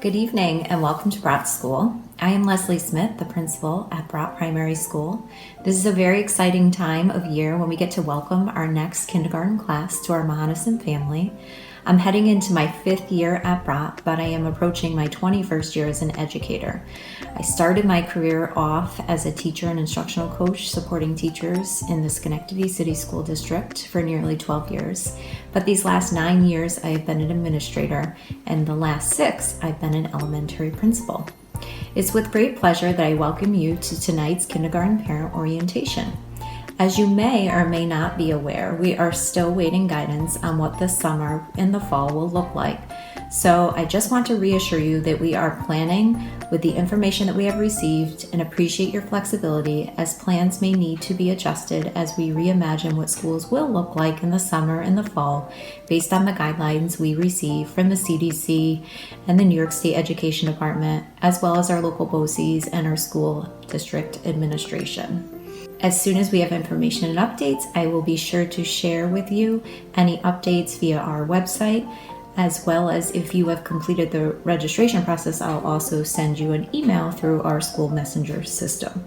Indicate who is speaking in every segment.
Speaker 1: Good evening and welcome to Bradt School. I am Leslie Smith, the principal at Bradt Primary School. This is a very exciting time of year when we get to welcome our next kindergarten class to our Mahonison family. I'm heading into my 5th year at Bradt, but I am approaching my 21st year as an educator. I started my career off as a teacher and instructional coach supporting teachers in the Schenectady City School District for nearly 12 years. But these last 9 years I have been an administrator, and the last 6 I've been an elementary principal. It's with great pleasure that I welcome you to tonight's kindergarten parent orientation. As you may or may not be aware, we are still waiting guidance on what the summer and the fall will look like. So I just want to reassure you that we are planning with the information that we have received and appreciate your flexibility as plans may need to be adjusted as we reimagine what schools will look like in the summer and the fall based on the guidelines we receive from the CDC and the New York State Education Department, as well as our local BOCES and our school district administration. As soon as we have information and updates, I will be sure to share with you any updates via our website, as well as if you have completed the registration process, I'll also send you an email through our school messenger system.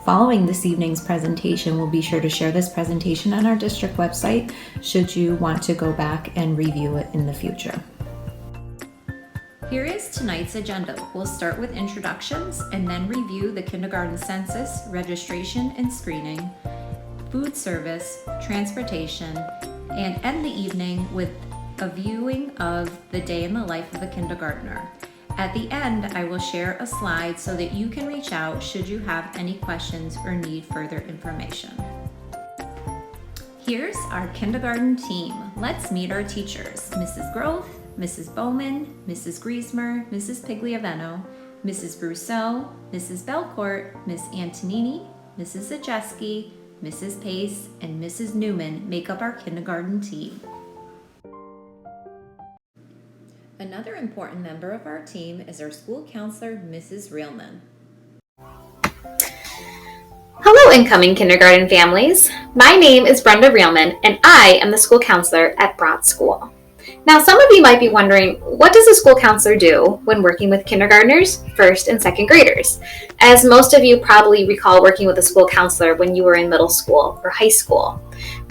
Speaker 1: Following this evening's presentation, we'll be sure to share this presentation on our district website should you want to go back and review it in the future. Here is tonight's agenda. We'll start with introductions and then review the kindergarten census, registration and screening, food service, transportation, and end the evening with a viewing of the day in the life of a kindergartner. At the end, I will share a slide so that you can reach out should you have any questions or need further information. Here's our kindergarten team. Let's meet our teachers. Mrs. Grove, Mrs. Bowman, Mrs. Griesmer, Mrs. Pigliaveno, Mrs. Brousseau, Mrs. Belcourt, Miss Antonini, Mrs. Zajeski, Mrs. Pace, and Mrs. Newman make up our kindergarten team. Another important member of our team is our school counselor, Mrs. Reelman.
Speaker 2: Hello, incoming kindergarten families. My name is Brenda Reelman, and I am the school counselor at Bradt School. Now, some of you might be wondering, what does a school counselor do when working with kindergartners, first and second graders? As most of you probably recall working with a school counselor when you were in middle school or high school.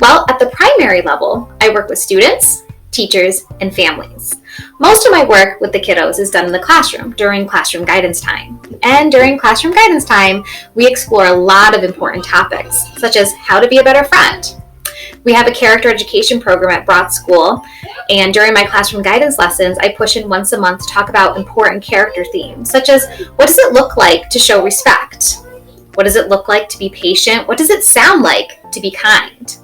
Speaker 2: Well, at the primary level, I work with students, teachers, and families. Most of my work with the kiddos is done in the classroom during classroom guidance time. And during classroom guidance time, we explore a lot of important topics, such as how to be a better friend. We have a character education program at Bradt School, and during my classroom guidance lessons, I push in once a month to talk about important character themes, such as what does it look like to show respect? What does it look like to be patient? What does it sound like to be kind?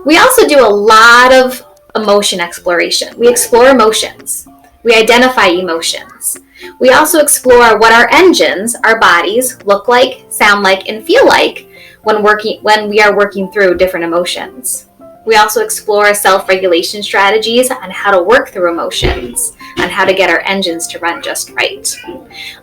Speaker 2: We also do a lot of emotion exploration. We explore emotions. We identify emotions. We also explore what our engines, our bodies, look like, sound like, and feel like when we are working through different emotions. We also explore self-regulation strategies on how to work through emotions, on how to get our engines to run just right.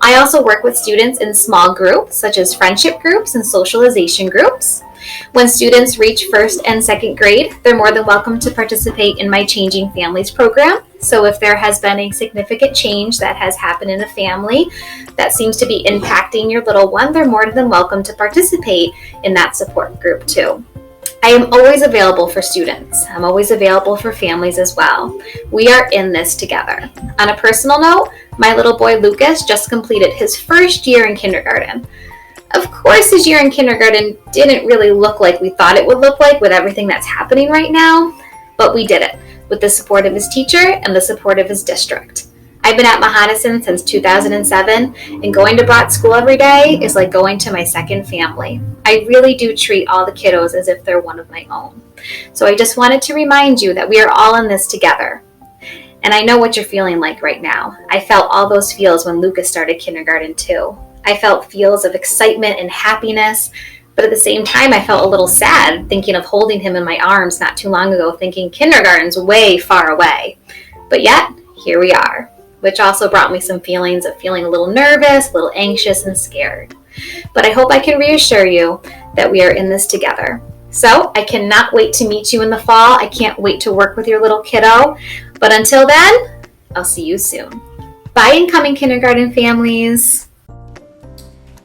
Speaker 2: I also work with students in small groups, such as friendship groups and socialization groups. When students reach first and second grade, they're more than welcome to participate in my Changing Families program. So if there has been a significant change that has happened in a family that seems to be impacting your little one, they're more than welcome to participate in that support group too. I am always available for students. I'm always available for families as well. We are in this together. On a personal note, my little boy Lucas just completed his first year in kindergarten. Of course, his year in kindergarten didn't really look like we thought it would look like with everything that's happening right now, but we did it with the support of his teacher and the support of his district. I've been at Mahonison since 2007, and going to Bradt School every day is like going to my second family. I really do treat all the kiddos as if they're one of my own. So I just wanted to remind you that we are all in this together. And I know what you're feeling like right now. I felt all those feels when Lucas started kindergarten too. I felt feels of excitement and happiness, but at the same time, I felt a little sad thinking of holding him in my arms not too long ago, thinking kindergarten's way far away. But yet, here we are, which also brought me some feelings of feeling a little nervous, a little anxious, and scared. But I hope I can reassure you that we are in this together. So I cannot wait to meet you in the fall. I can't wait to work with your little kiddo. But until then, I'll see you soon. Bye, incoming kindergarten families.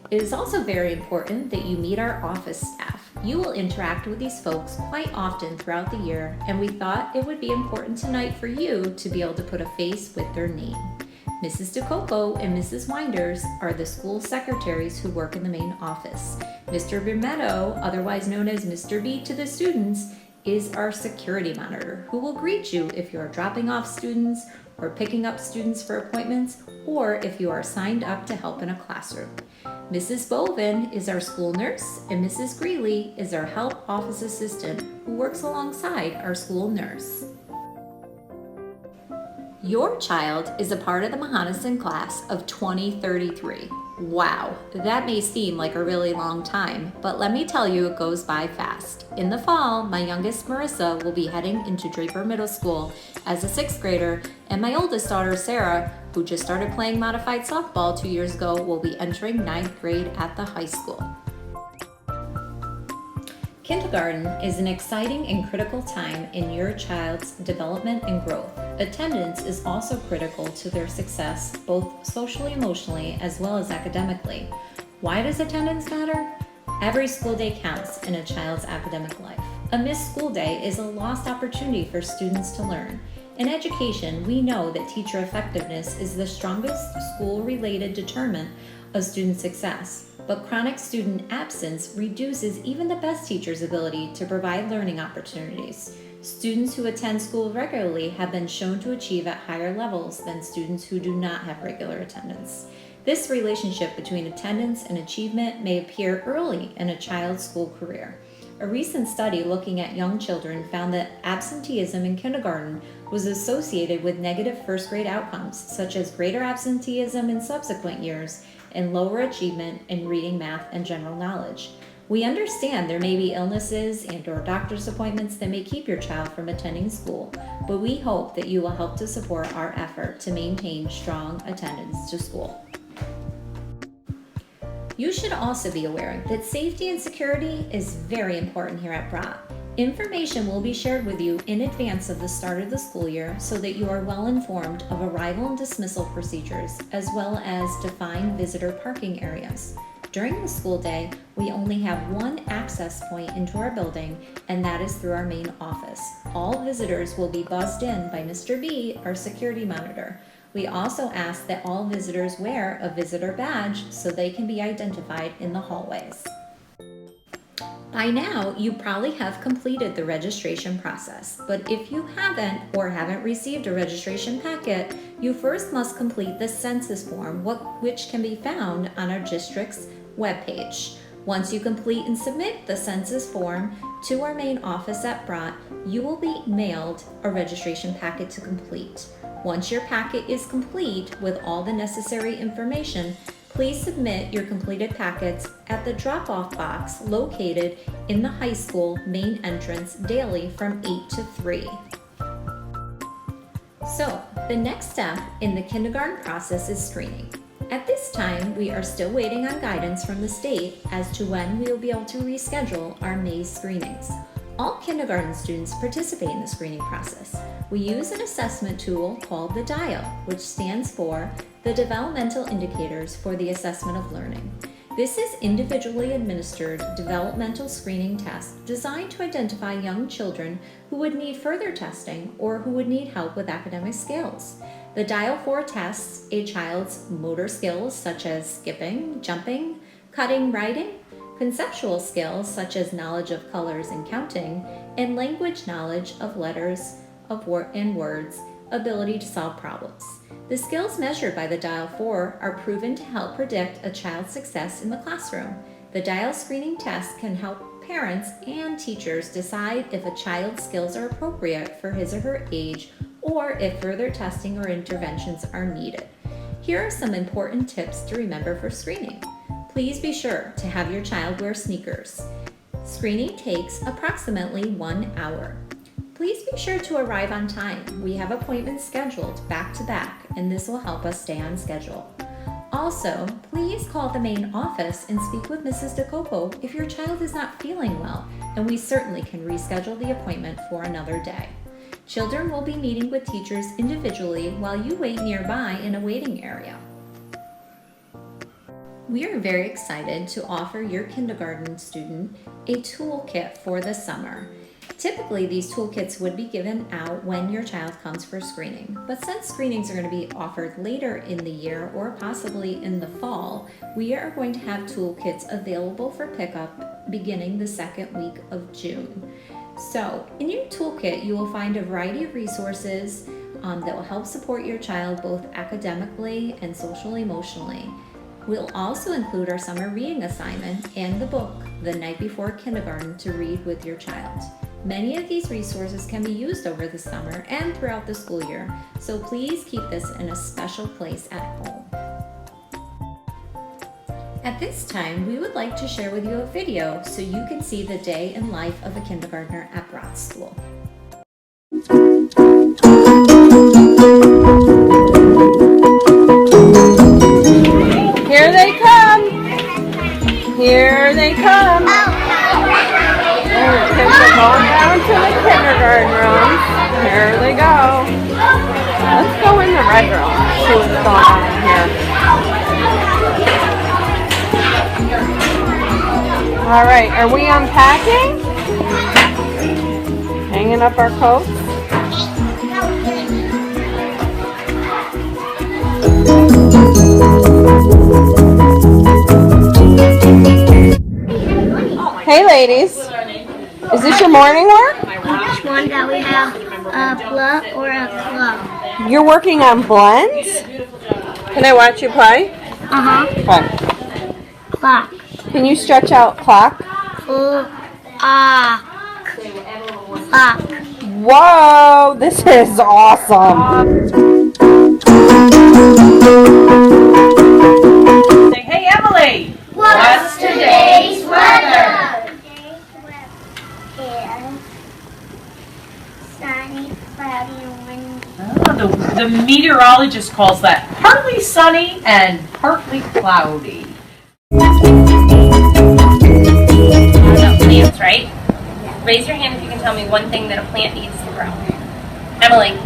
Speaker 1: It is also very important that you meet our office staff. You will interact with these folks quite often throughout the year, and we thought it would be important tonight for you to be able to put a face with their name. Mrs. DeCoco and Mrs. Winders are the school secretaries who work in the main office. Mr. Bimetto, otherwise known as Mr. B to the students, is our security monitor who will greet you if you are dropping off students or picking up students for appointments, or if you are signed up to help in a classroom. Mrs. Bovin is our school nurse, and Mrs. Greeley is our help office assistant who works alongside our school nurse. Your child is a part of the Mahonison class of 2033. Wow, that may seem like a really long time, but let me tell you, it goes by fast. In the fall, my youngest Marissa will be heading into Draper Middle School as a 6th grader, and my oldest daughter Sarah, who just started playing modified softball 2 years ago, will be entering 9th grade at the high school. Kindergarten is an exciting and critical time in your child's development and growth. Attendance is also critical to their success, both socially, emotionally, as well as academically. Why does attendance matter? Every school day counts in a child's academic life. A missed school day is a lost opportunity for students to learn. In education, we know that teacher effectiveness is the strongest school-related determinant of student success. But chronic student absence reduces even the best teachers' ability to provide learning opportunities. Students who attend school regularly have been shown to achieve at higher levels than students who do not have regular attendance. This relationship between attendance and achievement may appear early in a child's school career. A recent study looking at young children found that absenteeism in kindergarten was associated with negative first grade outcomes, such as greater absenteeism in subsequent years and lower achievement in reading, math, and general knowledge. We understand there may be illnesses and/or doctor's appointments that may keep your child from attending school, but we hope that you will help to support our effort to maintain strong attendance to school. You should also be aware that safety and security is very important here at Bradt. Information will be shared with you in advance of the start of the school year so that you are well informed of arrival and dismissal procedures, as well as defined visitor parking areas. During the school day, we only have one access point into our building, and that is through our main office. All visitors will be buzzed in by Mr. B, our security monitor. We also ask that all visitors wear a visitor badge so they can be identified in the hallways. By now, you probably have completed the registration process, but if you haven't or haven't received a registration packet, you first must complete the census form, which can be found on our district's webpage. Once you complete and submit the census form to our main office at Bradt, you will be mailed a registration packet to complete. Once your packet is complete with all the necessary information, please submit your completed packets at the drop-off box located in the high school main entrance daily from 8 to 3. So, the next step in the kindergarten process is screening. At this time, we are still waiting on guidance from the state as to when we will be able to reschedule our May screenings. All kindergarten students participate in the screening process. We use an assessment tool called the DIAL, which stands for the Developmental Indicators for the Assessment of Learning. This is individually administered developmental screening test designed to identify young children who would need further testing or who would need help with academic skills. The DIAL-4 tests a child's motor skills such as skipping, jumping, cutting, writing, conceptual skills such as knowledge of colors and counting, and language knowledge of letters and words, ability to solve problems. The skills measured by the DIAL-4 are proven to help predict a child's success in the classroom. The DIAL screening test can help parents and teachers decide if a child's skills are appropriate for his or her age or if further testing or interventions are needed. Here are some important tips to remember for screening. Please be sure to have your child wear sneakers. Screening takes approximately 1 hour. Please be sure to arrive on time. We have appointments scheduled back to back, and this will help us stay on schedule. Also, please call the main office and speak with Mrs. DeCoco if your child is not feeling well, and we certainly can reschedule the appointment for another day. Children will be meeting with teachers individually while you wait nearby in a waiting area. We are very excited to offer your kindergarten student a toolkit for the summer. Typically, these toolkits would be given out when your child comes for screening, but since screenings are going to be offered later in the year or possibly in the fall, we are going to have toolkits available for pickup beginning the second week of June. So, in your toolkit, you will find a variety of resources that will help support your child both academically and social-emotionally. We'll also include our summer reading assignment and the book, The Night Before Kindergarten, to read with your child. Many of these resources can be used over the summer and throughout the school year, so please keep this in a special place at home. At this time, we would like to share with you a video so you can see the day in life of a kindergartner at Bradt School.
Speaker 3: Here they come! Here they come! Oh, kids are going down to the kindergarten room. Here they go. Let's go in the red room and see what's going on in here. Alright, are we unpacking? Hanging up our coats? Hey ladies, is this your morning work?
Speaker 4: Each one that we have a blah or a club.
Speaker 3: You're working on blends? Can I watch you play?
Speaker 4: Uh-huh. Clock.
Speaker 3: Can you stretch out clock?
Speaker 4: Clock.
Speaker 3: Whoa, this is awesome.
Speaker 5: Say, hey Emily,
Speaker 4: What's today's weather? Sunny, cloudy, and windy.
Speaker 5: the meteorologist calls that partly sunny and partly cloudy.
Speaker 6: Plants, right? Raise your hand if you can tell me one thing that a plant needs to grow. Emily.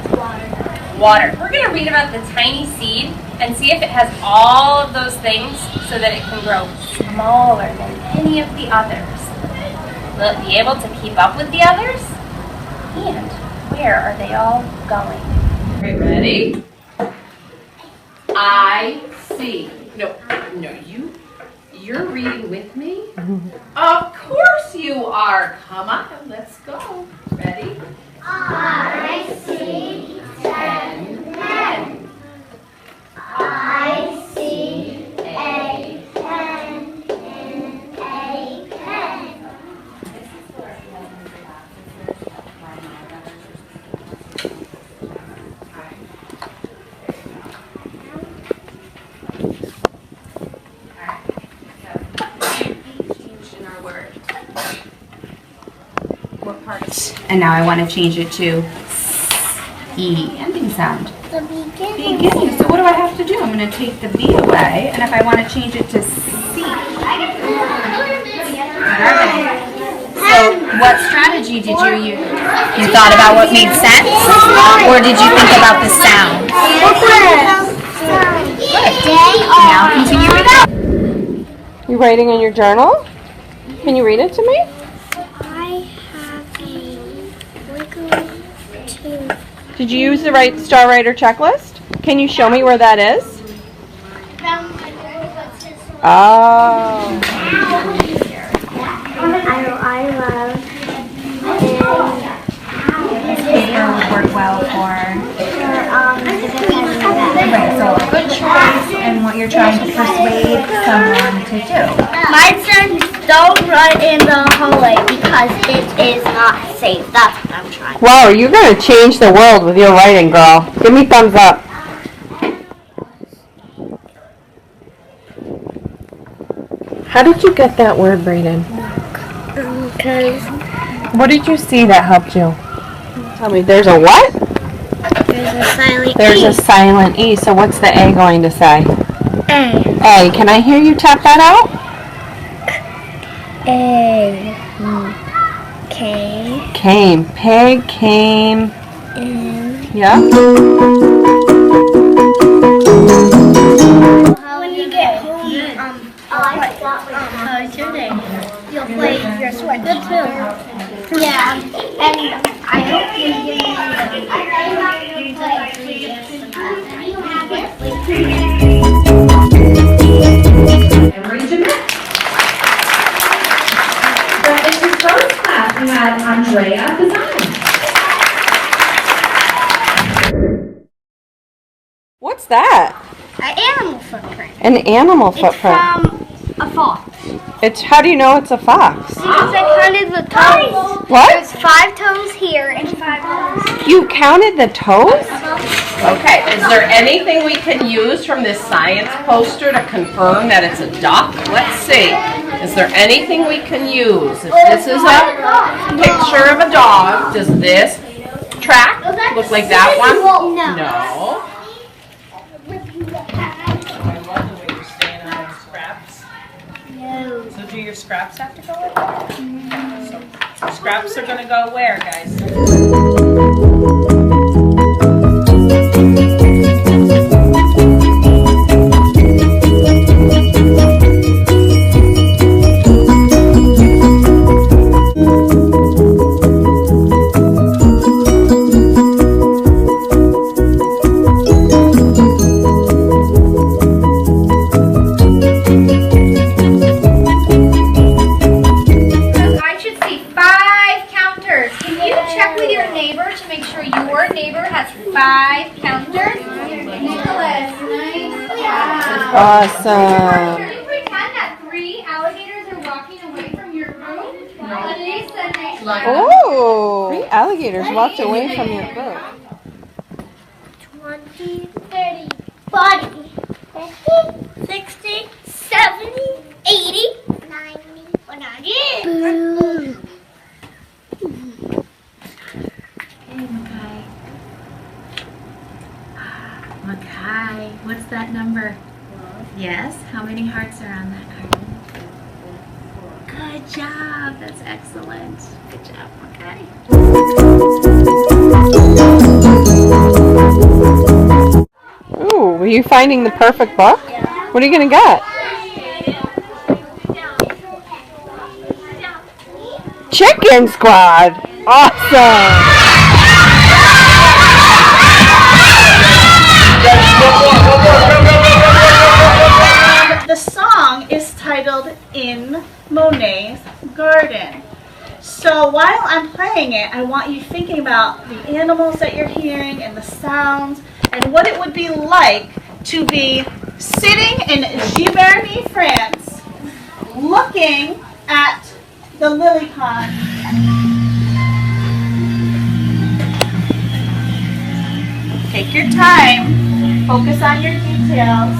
Speaker 6: Water. We're going to read about the tiny seed and see if it has all of those things so that it can grow smaller than any of the others. Will it be able to keep up with the others? And where are they all going?
Speaker 5: Okay, ready? I see. No, you're reading with me? Of course you are. Come on, let's go. Ready?
Speaker 4: I see 10 men. I see a pen in a pen.
Speaker 6: What part? And now I want to change it to E, ending sound.
Speaker 4: The beginning.
Speaker 6: Beginning. So what do I have to do? I'm going to take the B away, and if I want to change it to C. Alright. So what strategy did you use? You thought about what made sense? Or did you think about the sound? Now continue with that.
Speaker 3: You writing in your journal? Can you read it to me?
Speaker 4: I have a wiggly tooth.
Speaker 3: Did you use the right Star Writer checklist? Can you show me where that is? Oh.
Speaker 4: I love
Speaker 6: Would work well for right, so a good choice and what you're trying to persuade someone to do.
Speaker 4: My friends don't run in the hallway because it is not safe. That's what I'm trying.
Speaker 3: Wow, you're going to change the world with your writing, girl. Give me thumbs up. How did you get that word, Braden?
Speaker 4: Because
Speaker 3: What did you see that helped you? Tell me, there's a what?
Speaker 4: there's a silent
Speaker 3: There's
Speaker 4: E.
Speaker 3: a silent E, so what's the A going to say?
Speaker 4: A.
Speaker 3: A. Can I hear you tap that out?
Speaker 4: A. K.
Speaker 3: Came. Peg came Yeah?
Speaker 4: When you get home, you'll play your Switch. Good too. Yeah, and I hope you give
Speaker 5: Emery Jeanette. From Mrs. Bo's class, we had Andrea Design.
Speaker 3: What's that?
Speaker 4: an animal footprint.
Speaker 3: An animal
Speaker 4: It's
Speaker 3: footprint.
Speaker 4: from a fox.
Speaker 3: How do you know it's a fox?
Speaker 4: Because I counted the toes.
Speaker 3: What?
Speaker 4: There's 5 toes here and 5 toes.
Speaker 3: You counted the toes?
Speaker 5: Okay, is there anything we can use from this science poster to confirm that it's a duck? Let's see. Is there anything we can use? If this is a picture of a dog, does this track look like that one?
Speaker 4: No.
Speaker 5: No.
Speaker 4: No.
Speaker 7: So do your scraps have to go with that? So scraps are gonna go where, guys?
Speaker 8: I should see 5 counters. Can you check with your neighbor to make sure your neighbor has 5 counters? Nicholas, nice job.
Speaker 3: Awesome.
Speaker 8: Can you pretend that 3 alligators are walking away from your room? Elisa, nice job.
Speaker 3: Oh, 3 alligators walked away from your boat.
Speaker 4: 20, 30, 40, 50, 60, 70, 80, 90, 100. Boo.
Speaker 1: Makai, what's that number? Yes, how many hearts are on that card? Good job, that's excellent. Good job, Makai.
Speaker 3: Ooh, were you finding the perfect book? What are you gonna get? Chicken Squad! Awesome!
Speaker 7: The song is titled In Monet's Garden. So while I'm playing it, I want you thinking about the animals that you're hearing and the sounds and what it would be like to be sitting in Giverny, France, looking at the lily pond. Take your time, focus on your details.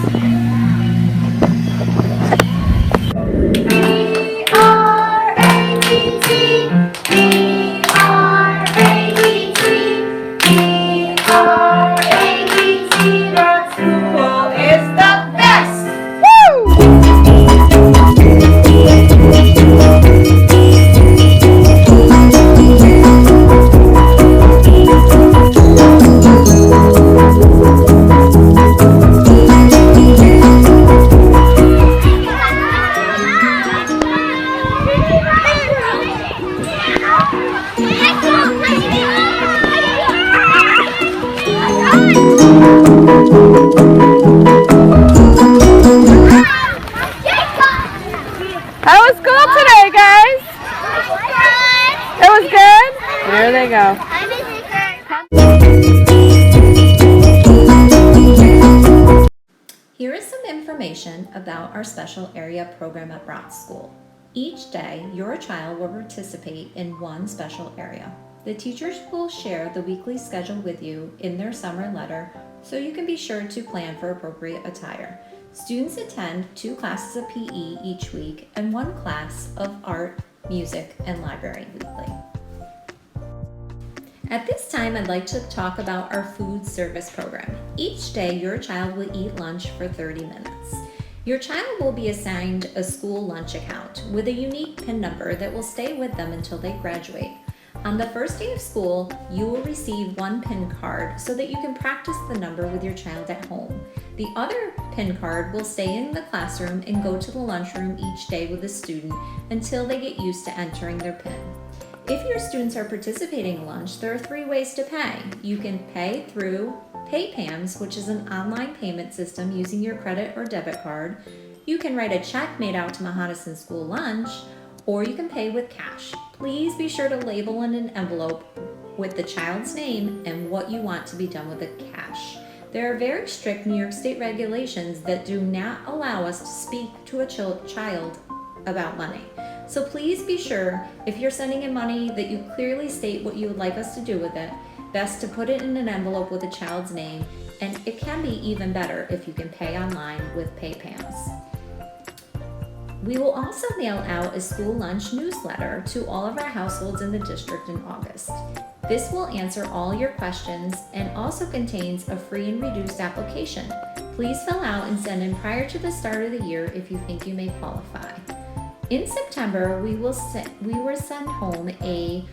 Speaker 3: How was school today, guys? It was good? There they go.
Speaker 1: Here is some information about our special area program at Bradt School. Each day, your child will participate in one special area. The teachers will share the weekly schedule with you in their summer letter so you can be sure to plan for appropriate attire. Students attend 2 classes of PE each week and 1 class of art, music, and library weekly. At this time, I'd like to talk about our food service program. Each day, your child will eat lunch for 30 minutes. Your child will be assigned a school lunch account with a unique PIN number that will stay with them until they graduate. On the first day of school, you will receive one PIN card so that you can practice the number with your child at home. The other PIN card will stay in the classroom and go to the lunchroom each day with the student until they get used to entering their PIN. If your students are participating in lunch, there are 3 ways to pay. You can pay through PayPams, which is an online payment system using your credit or debit card. You can write a check made out to Mahonison School Lunch, or you can pay with cash. Please be sure to label in an envelope with the child's name and what you want to be done with the cash. There are very strict New York State regulations that do not allow us to speak to a child about money. So please be sure, if you're sending in money, that you clearly state what you would like us to do with it. Best to put it in an envelope with the child's name, and it can be even better if you can pay online with PayPams. We will also mail out a school lunch newsletter to all of our households in the district in August. This will answer all your questions and also contains a free and reduced application. Please fill out and send in prior to the start of the year if you think you may qualify. In September, we will send home a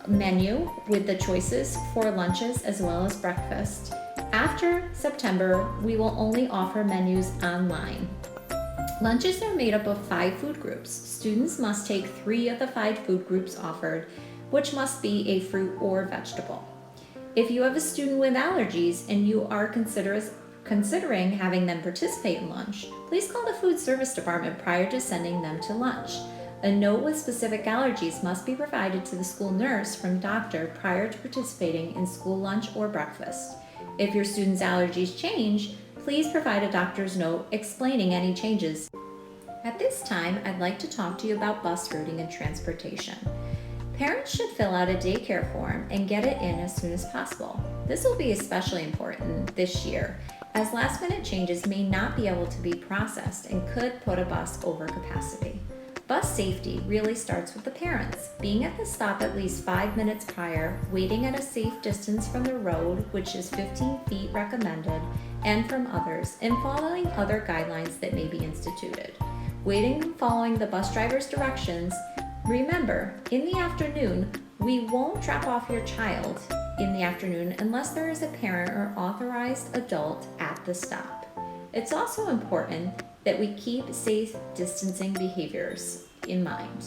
Speaker 1: menu with the choices for lunches as well as breakfast. After September, we will only offer menus online. Lunches are made up of 5 food groups. Students must take 3 of the 5 food groups offered, which must be a fruit or vegetable. If you have a student with allergies and you are considering having them participate in lunch, please call the food service department prior to sending them to lunch. A note with specific allergies must be provided to the school nurse from doctor prior to participating in school lunch or breakfast. If your student's allergies change, please provide a doctor's note explaining any changes. At this time, I'd like to talk to you about bus routing and transportation. Parents should fill out a daycare form and get it in as soon as possible. This will be especially important this year, as last-minute changes may not be able to be processed and could put a bus over capacity. Bus safety really starts with the parents, being at the stop at least 5 minutes prior, waiting at a safe distance from the road, which is 15 feet recommended, and from others, and following other guidelines that may be instituted. Waiting and following the bus driver's directions. Remember, in the afternoon, we won't drop off your child in the afternoon unless there is a parent or authorized adult at the stop. It's also important that we keep safe distancing behaviors in mind.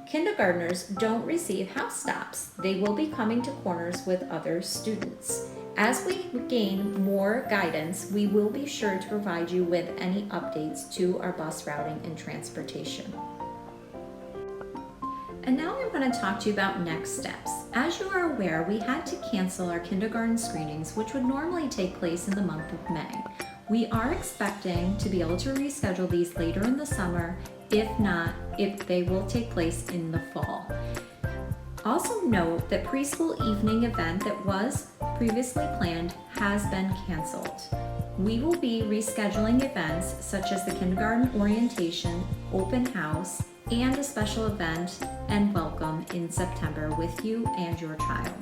Speaker 1: Kindergartners don't receive house stops. They will be coming to corners with other students. As we gain more guidance, we will be sure to provide you with any updates to our bus routing and transportation. And now I'm going to talk to you about next steps. As you are aware, we had to cancel our kindergarten screenings, which would normally take place in the month of May. We are expecting to be able to reschedule these later in the summer, if they will take place in the fall. Also note that preschool evening event that was previously planned has been canceled. We will be rescheduling events such as the kindergarten orientation, open house, and a special event and welcome in September with you and your child.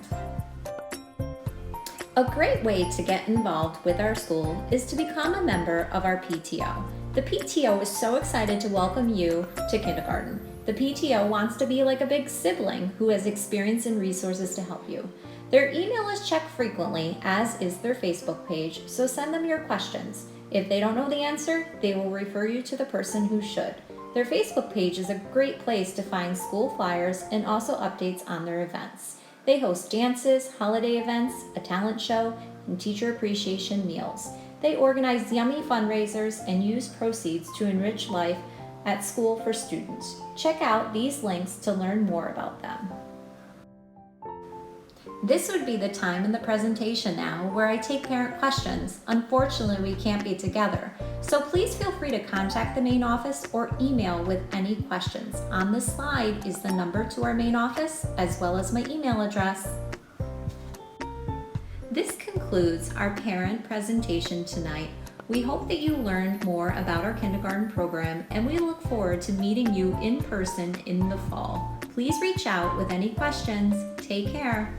Speaker 1: A great way to get involved with our school is to become a member of our PTO. The PTO is so excited to welcome you to kindergarten. The PTO wants to be like a big sibling who has experience and resources to help you. Their email is checked frequently, as is their Facebook page, so send them your questions. If they don't know the answer, they will refer you to the person who should. Their Facebook page is a great place to find school flyers and also updates on their events. They host dances, holiday events, a talent show, and teacher appreciation meals. They organize yummy fundraisers and use proceeds to enrich life at school for students. Check out these links to learn more about them. This would be the time in the presentation now where I take parent questions. Unfortunately, we can't be together, so please feel free to contact the main office or email with any questions. On the slide is the number to our main office as well as my email address. This concludes our parent presentation tonight. We hope that you learned more about our kindergarten program, and we look forward to meeting you in person in the fall. Please reach out with any questions. Take care.